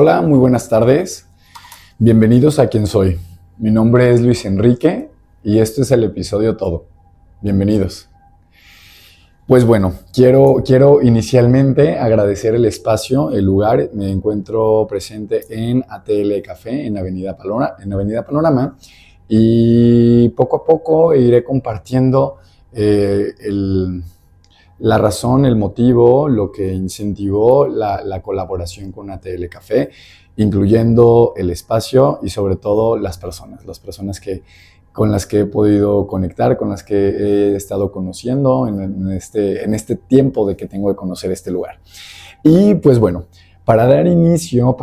Hola, muy buenas tardes. Bienvenidos a Quién Soy. Mi nombre es Luis Enrique y este es el episodio todo. Bienvenidos. Pues bueno, quiero inicialmente agradecer el espacio, el lugar. Me encuentro presente en ATL Café, en Avenida Panorama, y poco a poco iré compartiendo la razón, el motivo, lo que incentivó la colaboración con ATL Café, incluyendo el espacio y sobre todo las personas con las que he podido conectar, con las que he estado conociendo en este tiempo de que tengo de conocer este lugar. Y pues bueno, para dar inicio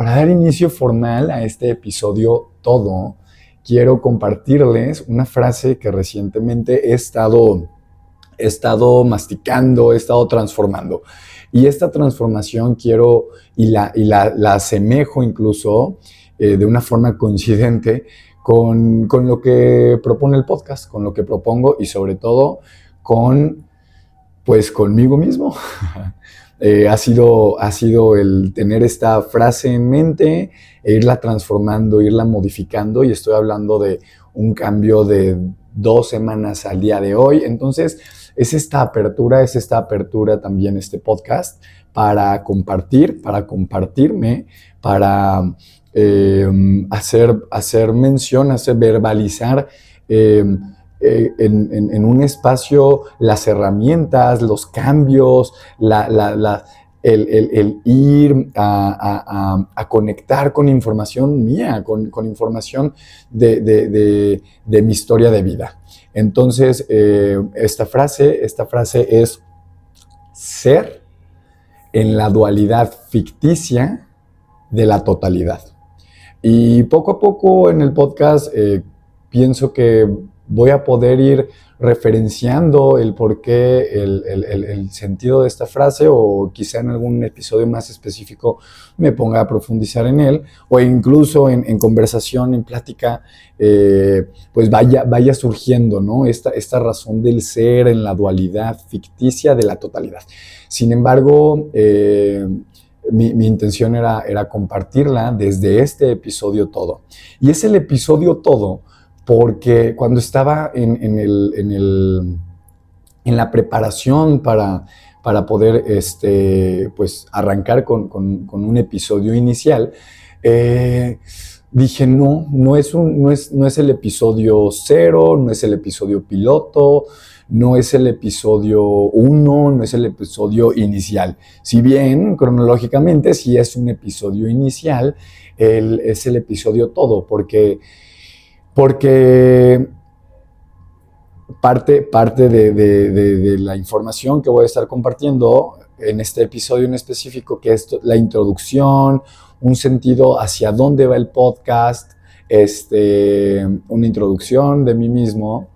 formal a este episodio todo, quiero compartirles una frase que recientemente he estado masticando, he estado transformando. Y esta transformación la asemejo incluso de una forma coincidente con lo que propone el podcast, con lo que propongo y sobre todo conmigo mismo. Ha sido el tener esta frase en mente e irla transformando, irla modificando, y estoy hablando de un cambio de 2 semanas al día de hoy. Entonces, es esta apertura también este podcast para compartirme, para hacer mención, verbalizar en un espacio las herramientas, los cambios, el ir a conectar con información mía, con información de mi historia de vida. Entonces, esta frase es ser en la dualidad ficticia de la totalidad. Y poco a poco en el podcast pienso que voy a poder ir referenciando el porqué, el sentido de esta frase, o quizá en algún episodio más específico me ponga a profundizar en él, o incluso en conversación, en plática, pues vaya surgiendo, ¿no? Esta razón del ser en la dualidad ficticia de la totalidad. Sin embargo, mi intención era compartirla desde este episodio todo. Y es el episodio todo porque cuando estaba en la preparación para poder pues arrancar con un episodio inicial, dije, no es el episodio 0, no es el episodio piloto, no es el episodio 1, no es el episodio inicial. Si bien, cronológicamente, sí es un episodio inicial, es el episodio todo, porque parte de la información que voy a estar compartiendo en este episodio en específico, que es la introducción, un sentido hacia dónde va el podcast, una introducción de mí mismo,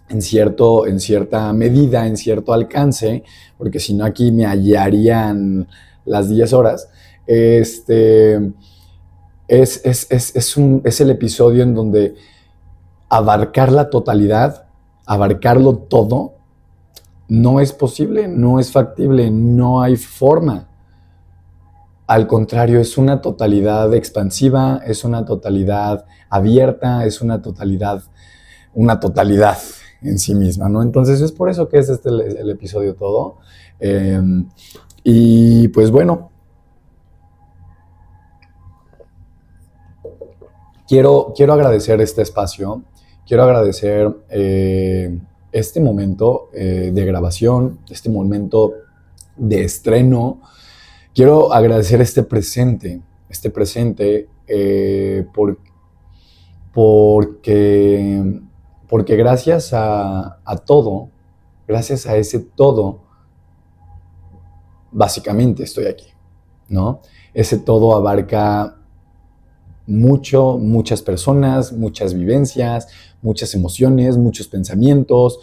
en cierta medida, en cierto alcance, porque si no aquí me hallarían las 10 horas. Es el episodio en donde abarcar la totalidad, abarcarlo todo, no es posible, no es factible, no hay forma. Al contrario, es una totalidad expansiva, es una totalidad abierta, es una totalidad en sí misma, ¿no? Entonces es por eso que es el episodio todo. Y pues bueno, quiero agradecer este espacio, quiero agradecer este momento de grabación, este momento de estreno. Quiero agradecer este presente porque gracias a todo, gracias a ese todo, básicamente estoy aquí, ¿no? Ese todo abarca muchas personas, muchas vivencias, muchas emociones, muchos pensamientos,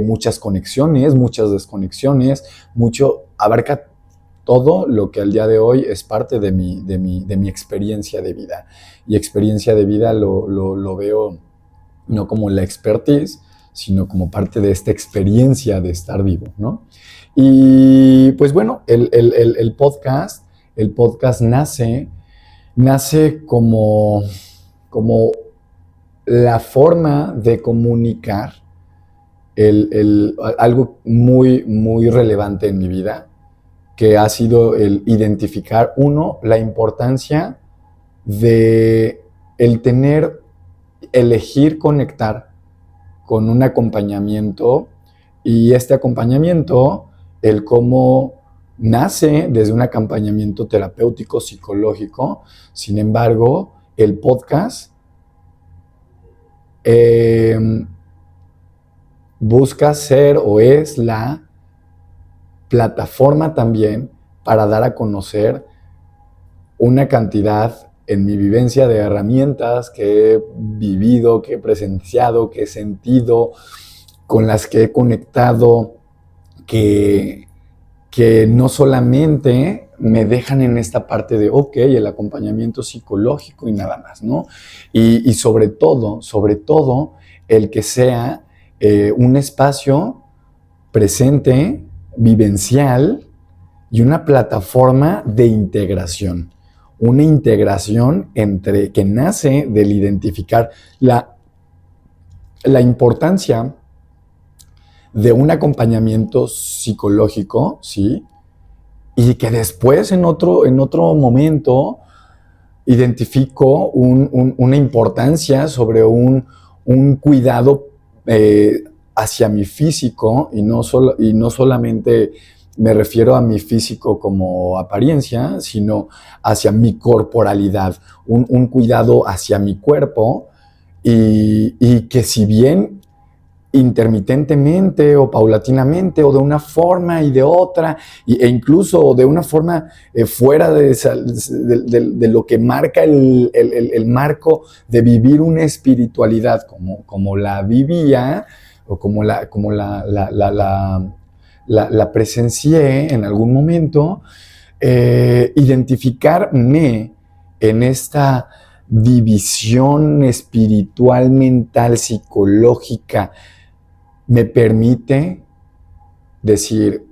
muchas conexiones, muchas desconexiones, abarca todo lo que al día de hoy es parte de mi experiencia de vida. Y experiencia de vida lo veo no como la expertise, sino como parte de esta experiencia de estar vivo, ¿no? Y pues bueno, el podcast nace nace como la forma de comunicar algo muy, muy relevante en mi vida, que ha sido el identificar, uno, la importancia de elegir conectar con un acompañamiento, y este acompañamiento, el cómo nace desde un acompañamiento terapéutico, psicológico. Sin embargo, el podcast busca ser o es la plataforma también para dar a conocer una cantidad en mi vivencia de herramientas que he vivido, que he presenciado, que he sentido, con las que he conectado, que no solamente me dejan en esta parte de, ok, el acompañamiento psicológico y nada más, ¿no? Y sobre todo, el que sea un espacio presente, vivencial, y una plataforma de integración. Una integración que nace del identificar la importancia de un acompañamiento psicológico, ¿sí? Y que después en otro momento identifico una importancia sobre un cuidado hacia mi físico, y no solamente me refiero a mi físico como apariencia, sino hacia mi corporalidad, un cuidado hacia mi cuerpo, y que si bien intermitentemente o paulatinamente o de una forma y de otra, e incluso de una forma fuera de lo que marca el marco de vivir una espiritualidad como la vivía o como la presencié en algún momento, identificarme en esta división espiritual, mental, psicológica, me permite decir,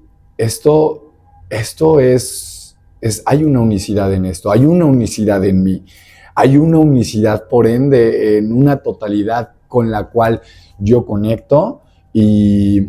hay una unicidad en esto, hay una unicidad en mí, hay una unicidad, por ende, en una totalidad con la cual yo conecto y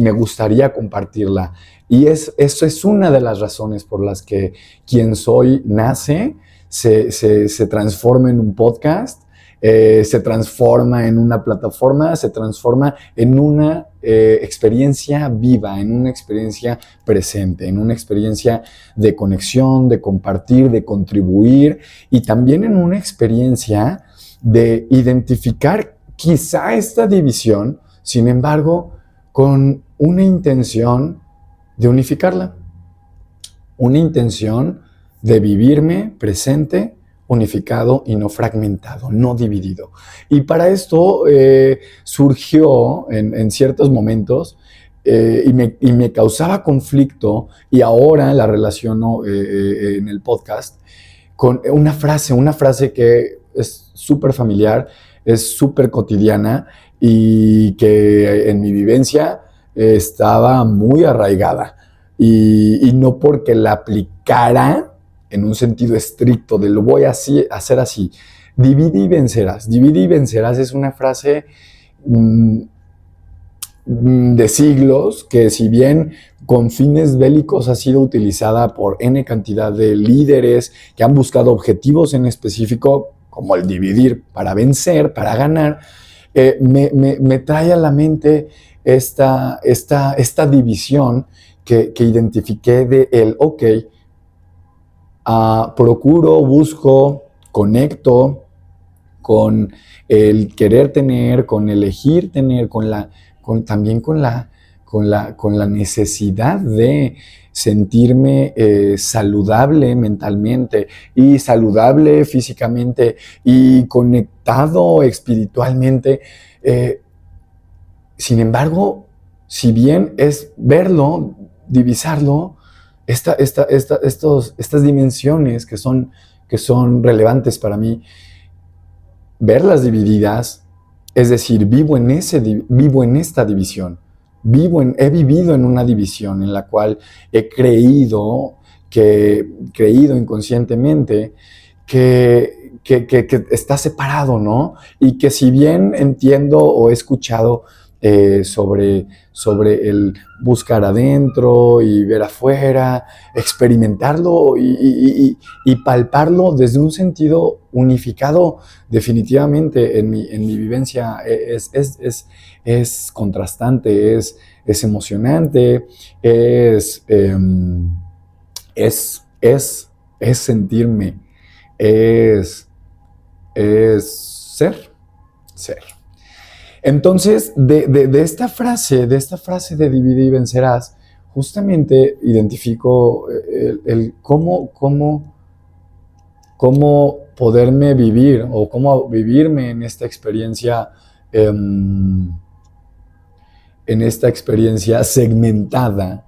me gustaría compartirla. Y eso es una de las razones por las que Quien Soy nace, se transforma en un podcast, se transforma en una plataforma, se transforma en una experiencia viva, en una experiencia presente, en una experiencia de conexión, de compartir, de contribuir, y también en una experiencia de identificar quizá esta división, sin embargo, con una intención de unificarla, una intención de vivirme presente, unificado y no fragmentado, no dividido. Y para esto surgió en ciertos momentos y me causaba conflicto, y ahora la relaciono en el podcast con una frase que es súper familiar, es súper cotidiana y que en mi vivencia estaba muy arraigada. Y no porque la aplicara en un sentido estricto de lo voy a hacer así. Divide y vencerás. Divide y vencerás es una frase de siglos que, si bien con fines bélicos ha sido utilizada por N cantidad de líderes que han buscado objetivos en específico, como el dividir para vencer, para ganar, me trae a la mente esta división que identifiqué de ok, procuro, busco, conecto con el querer tener, con elegir tener, también con la necesidad de sentirme saludable mentalmente y saludable físicamente y conectado espiritualmente. Sin embargo, si bien es verlo, divisarlo, estas dimensiones que son relevantes para mí, verlas divididas, es decir, vivo en esta división, he vivido en una división en la cual he creído inconscientemente que está separado, ¿no? Y que si bien entiendo o he escuchado sobre el buscar adentro y ver afuera, experimentarlo y palparlo desde un sentido unificado, definitivamente en mi vivencia es contrastante, es emocionante, es, es, es, es sentirme, es, es ser. Entonces, de esta frase de divide y vencerás, justamente identifico cómo poderme vivir o cómo vivirme en esta experiencia segmentada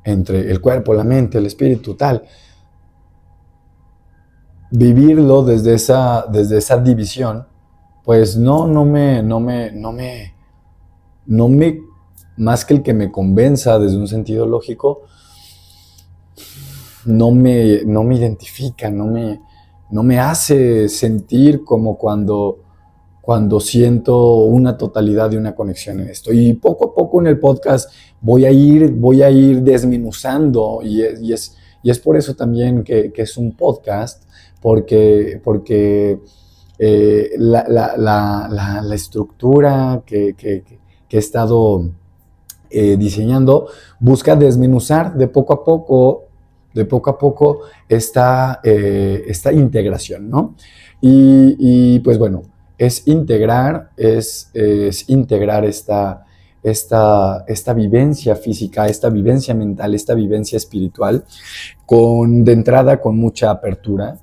entre el cuerpo, la mente, el espíritu, tal. Vivirlo desde esa división, pues no me, más que el que me convenza desde un sentido lógico, no me identifica, no me hace sentir como cuando siento una totalidad y una conexión en esto. Y poco a poco en el podcast voy a ir desmenuzando y es por eso también que es un podcast, porque la estructura que he estado diseñando busca desmenuzar de poco a poco esta integración, ¿no? Y pues bueno, es integrar esta vivencia física, esta vivencia mental, esta vivencia espiritual, de entrada con mucha apertura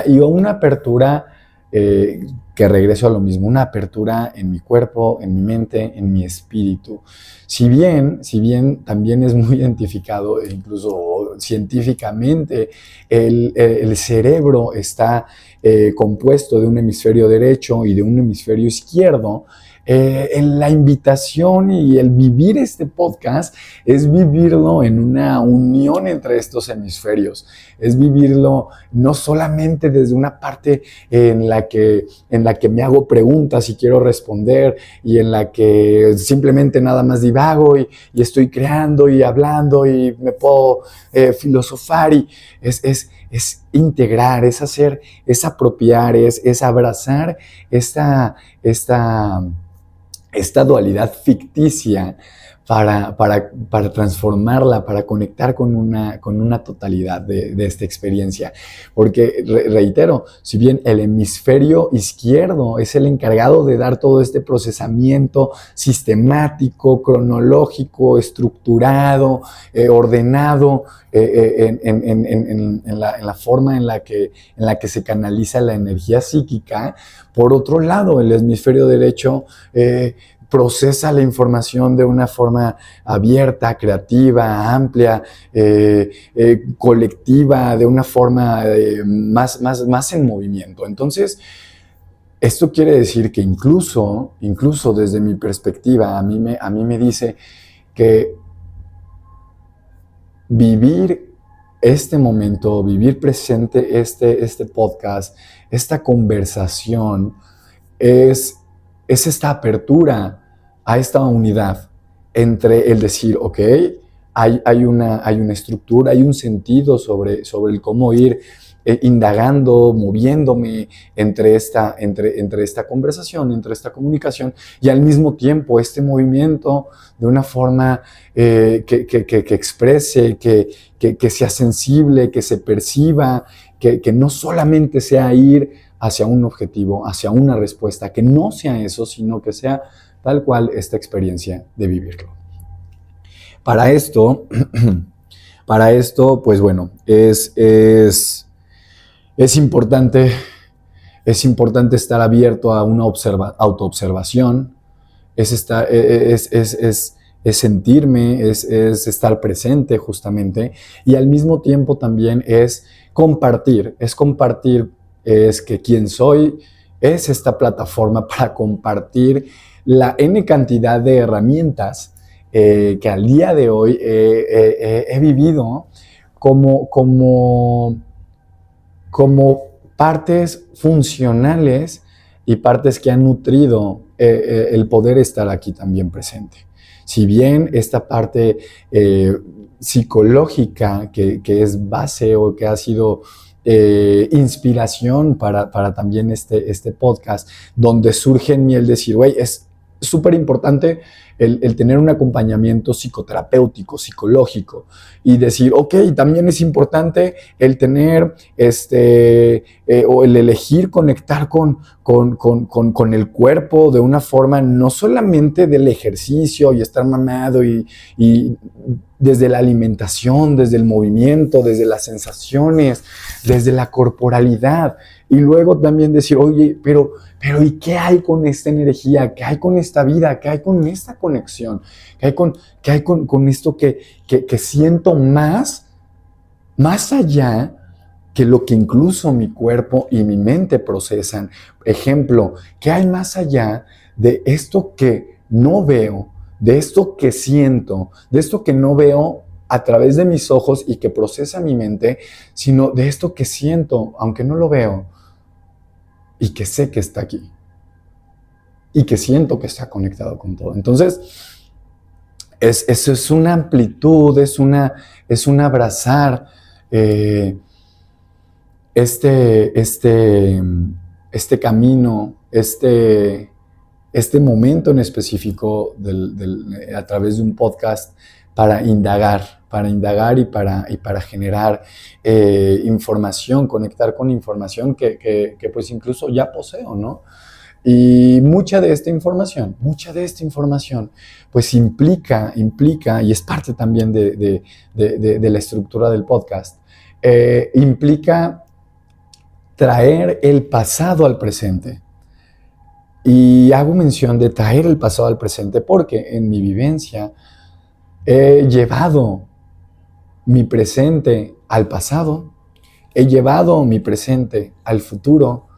y una apertura que regreso a lo mismo, una apertura en mi cuerpo, en mi mente, en mi espíritu. Si bien también es muy identificado, incluso científicamente, el cerebro está compuesto de un hemisferio derecho y de un hemisferio izquierdo. En la invitación y el vivir este podcast es vivirlo en una unión entre estos hemisferios, es vivirlo no solamente desde una parte en la que me hago preguntas y quiero responder y en la que simplemente nada más divago y estoy creando y hablando y me puedo filosofar y es integrar, es hacer, es apropiar, es abrazar esta dualidad ficticia para transformarla, para conectar con una totalidad de esta experiencia. Porque, reitero, si bien el hemisferio izquierdo es el encargado de dar todo este procesamiento sistemático, cronológico, estructurado, ordenado, en la forma en la que se canaliza la energía psíquica, por otro lado, el hemisferio derecho procesa la información de una forma abierta, creativa, amplia, colectiva, de una forma más en movimiento. Entonces, esto quiere decir que incluso desde mi perspectiva, a mí me dice que vivir este momento, vivir presente este podcast, esta conversación, es esta apertura a esta unidad entre el decir, ok, hay una estructura, hay un sentido sobre el cómo ir indagando, moviéndome entre esta conversación, entre esta comunicación, y al mismo tiempo este movimiento de una forma que exprese, que sea sensible, que se perciba, que no solamente sea ir hacia un objetivo, hacia una respuesta, que no sea eso, sino que sea tal cual esta experiencia de vivirlo. Para esto, pues bueno, es importante estar abierto a una autoobservación, es sentirme, es estar presente justamente, y al mismo tiempo también es compartir, es que quien soy es esta plataforma para compartir la N cantidad de herramientas que al día de hoy como como partes funcionales y partes que han nutrido el poder estar aquí también presente. Si bien esta parte psicológica que es base o que ha sido inspiración para también este podcast, donde surge en mí el decir, güey, es súper importante el tener un acompañamiento psicoterapéutico, psicológico, y decir, ok, también es importante el tener, o el elegir conectar con el cuerpo de una forma no solamente del ejercicio y estar mamado y desde la alimentación, desde el movimiento, desde las sensaciones, desde la corporalidad. Y luego también decir, oye, pero ¿y qué hay con esta energía? ¿Qué hay con esta vida? ¿Qué hay con esta conexión? ¿Qué hay con esto que siento más allá que lo que incluso mi cuerpo y mi mente procesan? Ejemplo, ¿qué hay más allá de esto que no veo, de esto que siento, de esto que no veo a través de mis ojos y que procesa mi mente, sino de esto que siento, aunque no lo veo, y que sé que está aquí, y que siento que está conectado con todo? Entonces, eso es una amplitud, es un abrazar este camino, este momento en específico a través de un podcast para indagar y para generar información, conectar con información que pues incluso ya poseo, ¿no? Y mucha de esta información, pues implica, y es parte también de la estructura del podcast, implica traer el pasado al presente. Y hago mención de traer el pasado al presente porque en mi vivencia he llevado mi presente al pasado, he llevado mi presente al futuro,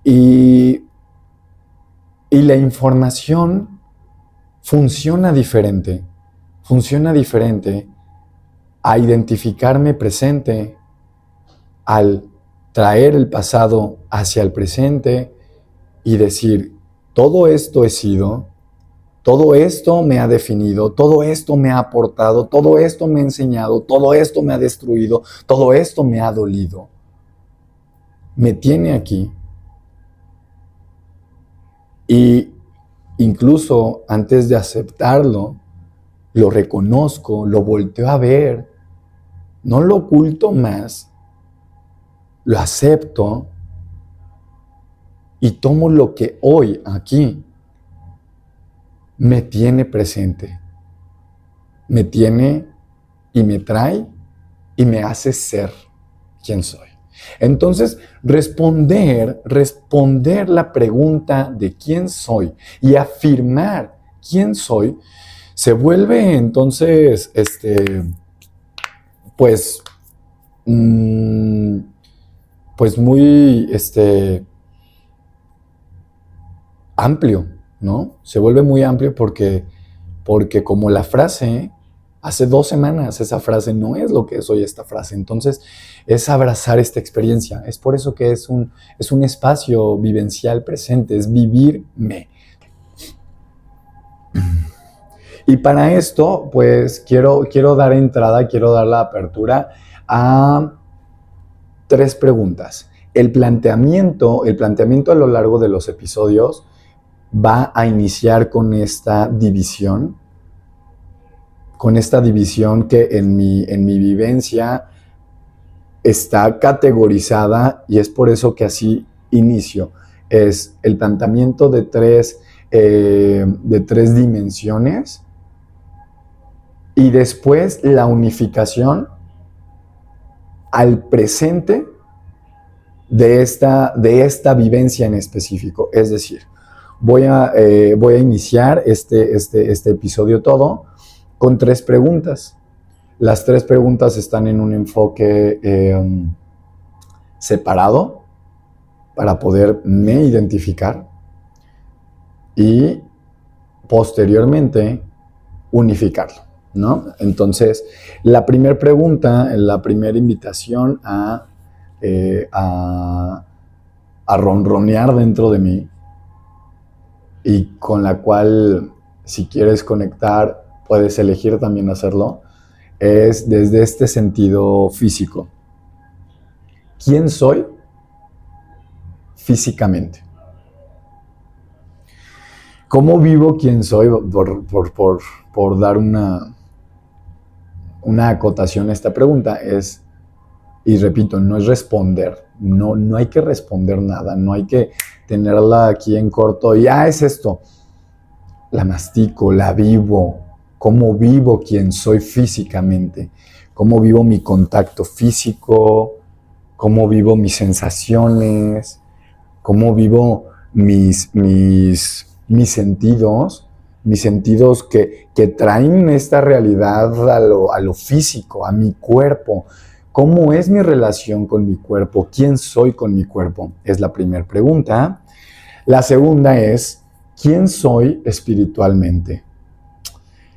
y la información funciona diferente a identificarme presente, al traer el pasado hacia el presente y decir, todo esto he sido, todo esto me ha definido, todo esto me ha aportado, todo esto me ha enseñado, todo esto me ha destruido, todo esto me ha dolido. Me tiene aquí. Y incluso antes de aceptarlo, lo reconozco, lo volteo a ver, no lo oculto más, lo acepto y tomo lo que hoy aquí me tiene presente, me tiene y me trae y me hace ser quien soy. Entonces, responder la pregunta de quién soy y afirmar quién soy se vuelve entonces, pues muy, amplio, ¿no? Se vuelve muy amplio porque como la frase, hace 2 semanas esa frase no es lo que es hoy esta frase. Entonces, es abrazar esta experiencia. Es por eso que es un espacio vivencial presente, es vivirme. Y para esto, pues, quiero dar entrada, quiero dar la apertura a 3 preguntas. El planteamiento a lo largo de los episodios va a iniciar con esta división que en mi vivencia está categorizada, y es por eso que así inicio. Es el planteamiento de tres dimensiones, y después la unificación al presente de esta vivencia en específico. Es decir, voy a iniciar este episodio todo con 3 preguntas. Las 3 preguntas están en un enfoque separado para poderme identificar y posteriormente unificarlo, ¿no? Entonces, la primera pregunta, la primera invitación a a ronronear dentro de mí y con la cual, si quieres conectar, puedes elegir también hacerlo, es desde este sentido físico. ¿Quién soy físicamente? ¿Cómo vivo quién soy? Por dar una acotación a esta pregunta es, y repito, no es responder, no hay que responder nada, no hay que tenerla aquí en corto y, es esto. La mastico, la vivo. ¿Cómo vivo quién soy físicamente? ¿Cómo vivo mi contacto físico? ¿Cómo vivo mis sensaciones? ¿Cómo vivo mis sentidos? Mis sentidos que traen esta realidad a lo físico, a mi cuerpo. ¿Cómo es mi relación con mi cuerpo? ¿Quién soy con mi cuerpo? Es la primera pregunta. La segunda es, ¿quién soy espiritualmente?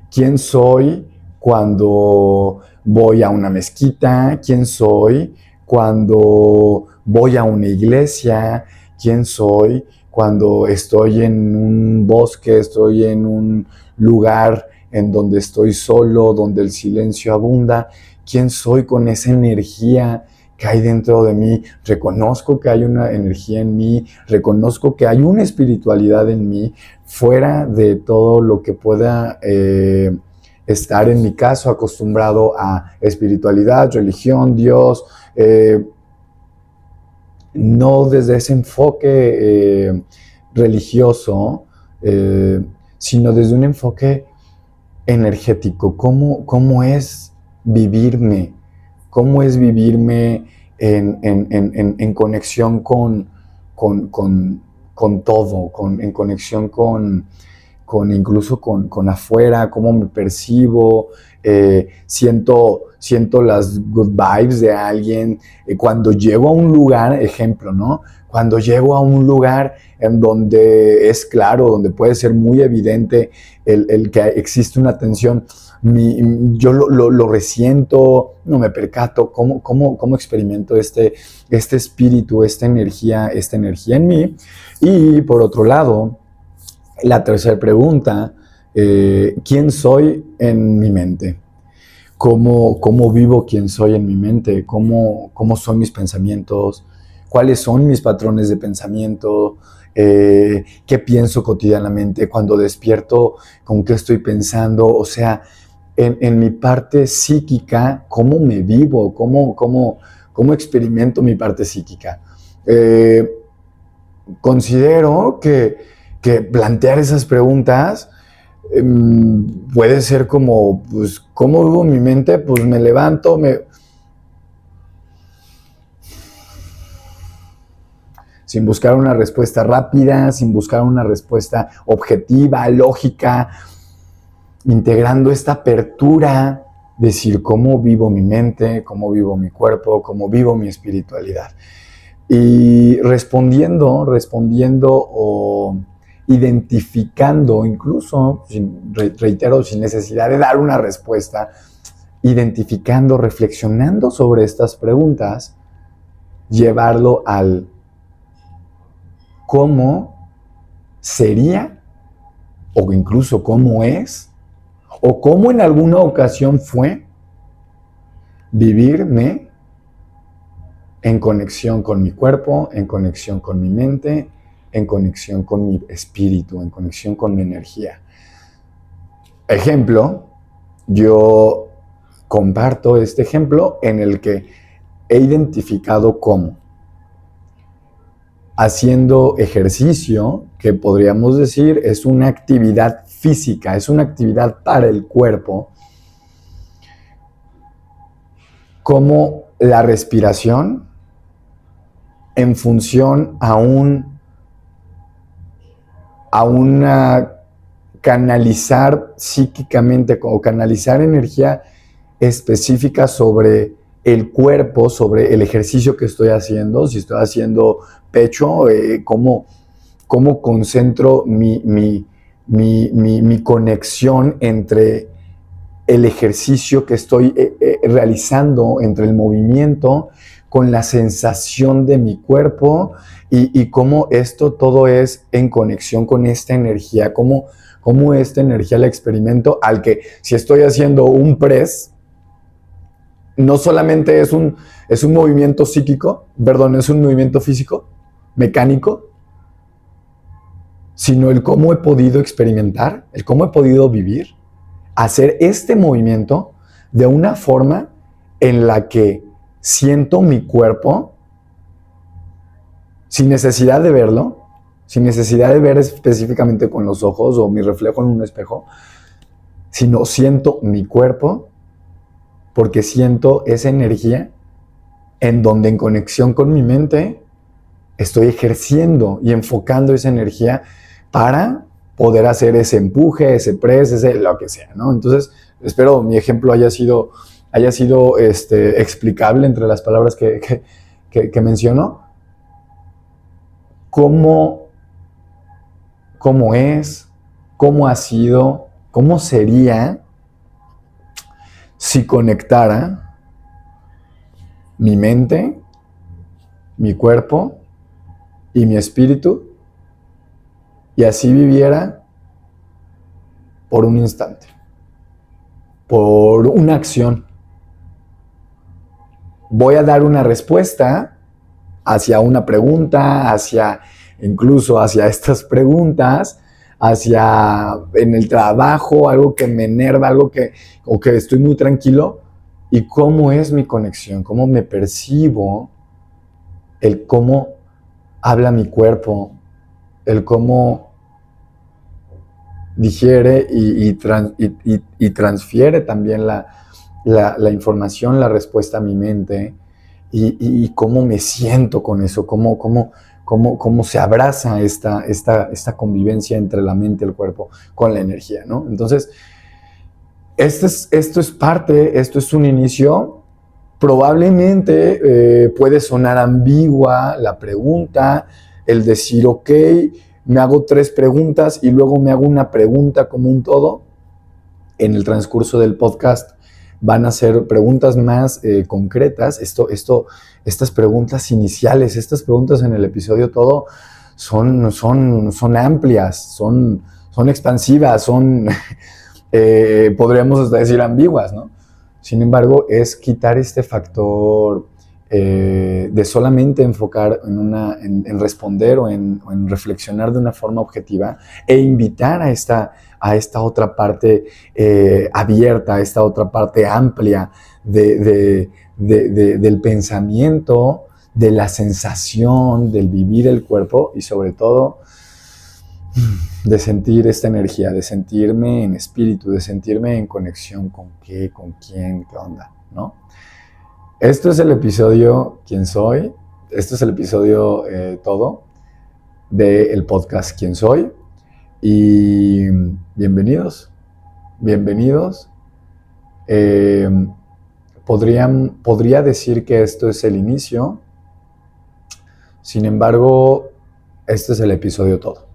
¿Quién soy cuando voy a una mezquita? ¿Quién soy cuando voy a una iglesia? ¿Quién soy cuando estoy en un bosque, estoy en un lugar en donde estoy solo, donde el silencio abunda? ¿Quién soy con esa energía que hay dentro de mí? Reconozco que hay una energía en mí, reconozco que hay una espiritualidad en mí, fuera de todo lo que pueda estar, en mi caso, acostumbrado a espiritualidad, religión, Dios, no desde ese enfoque religioso, sino desde un enfoque energético. ¿Cómo es vivirme? ¿Cómo es vivirme en conexión con todo, en conexión incluso con afuera, cómo me percibo, siento las good vibes de alguien, cuando llego a un lugar, ejemplo, ¿no? Cuando llego a un lugar en donde es claro, donde puede ser muy evidente el que existe una tensión, yo lo resiento, no me percato, cómo experimento este espíritu, esta energía en mí. Y por otro lado, la tercera pregunta, ¿quién soy en mi mente? ¿Cómo vivo quién soy en mi mente? ¿Cómo son mis pensamientos? ¿Cuáles son mis patrones de pensamiento? ¿Qué pienso cotidianamente? Cuando despierto, ¿con qué estoy pensando? O sea, en mi parte psíquica, ¿cómo me vivo? ¿Cómo experimento mi parte psíquica? Considero que plantear esas preguntas puede ser como, pues, ¿cómo vivo mi mente? Pues me levanto, sin buscar una respuesta rápida, sin buscar una respuesta objetiva, lógica, integrando esta apertura, decir cómo vivo mi mente, cómo vivo mi cuerpo, cómo vivo mi espiritualidad. Y respondiendo o identificando, incluso, reitero, sin necesidad de dar una respuesta, identificando, reflexionando sobre estas preguntas, llevarlo al cómo sería, o incluso cómo es, o cómo en alguna ocasión fue vivirme en conexión con mi cuerpo, en conexión con mi mente, en conexión con mi espíritu, en conexión con mi energía. Ejemplo, yo comparto este ejemplo en el que he identificado cómo, haciendo ejercicio, que podríamos decir es una actividad física, es una actividad para el cuerpo, como la respiración, en función a una canalizar psíquicamente o canalizar energía específica sobre el cuerpo, sobre el ejercicio que estoy haciendo. Si estoy haciendo pecho, cómo concentro mi conexión entre el ejercicio que estoy realizando, entre el movimiento, con la sensación de mi cuerpo y cómo esto todo es en conexión con esta energía, cómo esta energía la experimento, al que si estoy haciendo un press, no solamente es un movimiento psíquico, perdón, es un movimiento físico, mecánico, sino el cómo he podido experimentar, el cómo he podido vivir, hacer este movimiento de una forma en la que siento mi cuerpo sin necesidad de verlo, sin necesidad de ver específicamente con los ojos o mi reflejo en un espejo, sino siento mi cuerpo porque siento esa energía en donde en conexión con mi mente estoy ejerciendo y enfocando esa energía para poder hacer ese empuje, ese press, ese lo que sea, ¿no? Entonces, espero mi ejemplo haya sido explicable entre las palabras que menciono. ¿Cómo es? ¿Cómo ha sido? ¿Cómo sería si conectara mi mente, mi cuerpo y mi espíritu y así viviera por un instante, por una acción? Voy a dar una respuesta hacia una pregunta, incluso hacia estas preguntas, hacia en el trabajo, algo que me enerva, o que estoy muy tranquilo, y cómo es mi conexión, cómo me percibo, el cómo habla mi cuerpo, el cómo digiere y transfiere también la información, la respuesta a mi mente, y cómo me siento con eso, cómo se abraza esta convivencia entre la mente y el cuerpo con la energía, ¿no? Entonces, esto es un inicio. Probablemente puede sonar ambigua la pregunta, el decir, ok, me hago 3 preguntas y luego me hago una pregunta como un todo. En el transcurso del podcast van a ser preguntas más concretas. Estas preguntas iniciales, estas preguntas en el episodio todo son amplias, son expansivas, podríamos hasta decir ambiguas, ¿no? Sin embargo, es quitar este factor de solamente enfocar en responder o en reflexionar de una forma objetiva e invitar a esta otra parte abierta, a esta otra parte amplia del pensamiento, de la sensación, del vivir el cuerpo y sobre todo de sentir esta energía, de sentirme en espíritu, de sentirme en conexión con qué, con quién, qué onda, ¿no? Esto es el episodio ¿Quién soy? Esto es el episodio todo del podcast ¿Quién soy? Y bienvenidos. Podría decir que esto es el inicio, sin embargo, este es el episodio todo.